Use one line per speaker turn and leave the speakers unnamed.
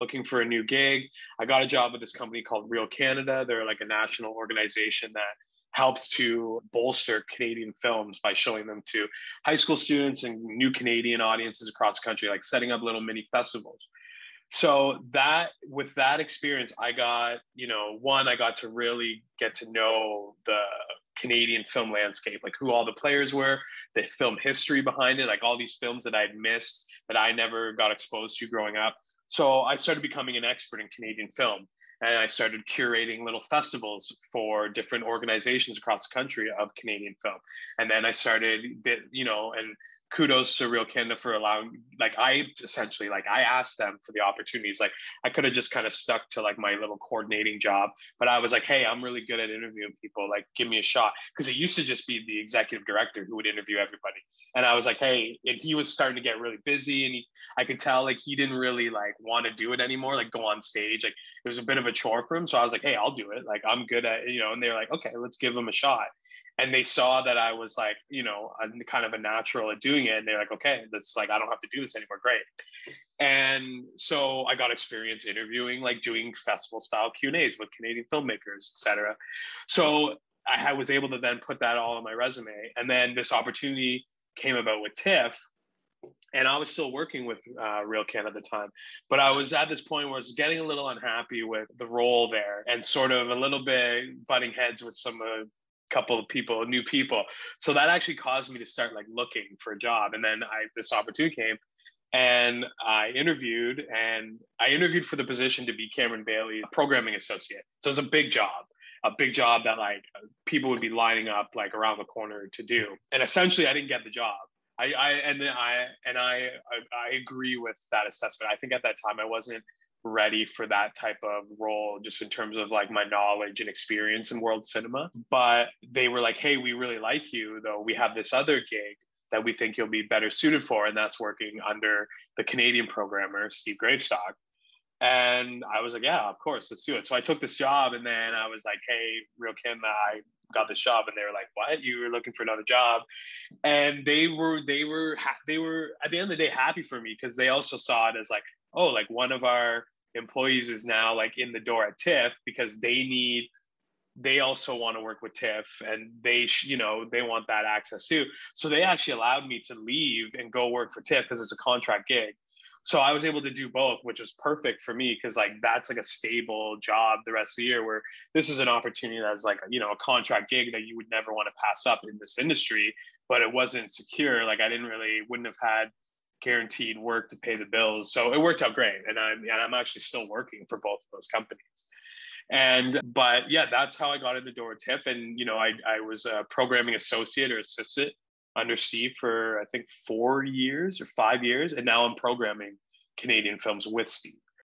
looking for a new gig. I got a job with this company called Real Canada. They're like a national organization that helps to bolster Canadian films by showing them to high school students and new Canadian audiences across the country, like setting up little mini festivals. So that with that experience, I got, I got to really get to know the Canadian film landscape, like who all the players were, the film history behind it, like all these films that I'd missed that I never got exposed to growing up. So I started becoming an expert in Canadian film. And I started curating little festivals for different organizations across the country of Canadian film. And then I started, and kudos to Real Canada for allowing, I asked them for the opportunities. Like I could have just kind of stuck to like my little coordinating job, but I was like, hey, I'm really good at interviewing people. Like, give me a shot. Because it used to just be the executive director who would interview everybody. And I was like, hey, and he was starting to get really busy, and I could tell like he didn't really like want to do it anymore, like go on stage. Like it was a bit of a chore for him. So I was like, hey, I'll do it. Like I'm good at, and they're like, okay, let's give him a shot. And they saw that I was like, I'm kind of a natural at doing it. And they're like, okay, that's like, I don't have to do this anymore. Great. And so I got experience interviewing, like doing festival style Q&As with Canadian filmmakers, et cetera. So I was able to then put that all on my resume. And then this opportunity came about with TIFF. And I was still working with Real Canada at the time. But I was at this point where I was getting a little unhappy with the role there and sort of a little bit butting heads with some couple of people, new people. So that actually caused me to start like looking for a job. And then this opportunity came and I interviewed for the position to be Cameron Bailey, programming associate. So it was a big job that like people would be lining up like around the corner to do. And essentially I didn't get the job. I agree with that assessment. I think at that time I wasn't ready for that type of role, just in terms of like my knowledge and experience in world cinema. But they were like, hey, we really like you, though we have this other gig that we think you'll be better suited for. And that's working under the Canadian programmer, Steve Gravestock. And I was like, yeah, of course, let's do it. So I took this job, and then I was like, hey, Real Canada, I got this job. And they were like, what? You were looking for another job? And they were at the end of the day happy for me, because they also saw it as like, oh, like one of our employees is now like in the door at TIFF, because they also want to work with TIFF, and they want that access too. So they actually allowed me to leave and go work for TIFF because it's a contract gig. So I was able to do both, which was perfect for me, because like that's like a stable job the rest of the year, where this is an opportunity that's like, a contract gig that you would never want to pass up in this industry, but it wasn't secure. Like I wouldn't have had guaranteed work to pay the bills. So it worked out great. And I'm actually still working for both of those companies. But yeah, that's how I got in the door at TIFF. And, I was a programming associate or assistant under Steve for, I think, 4 years or 5 years. And now I'm programming Canadian films with Steve.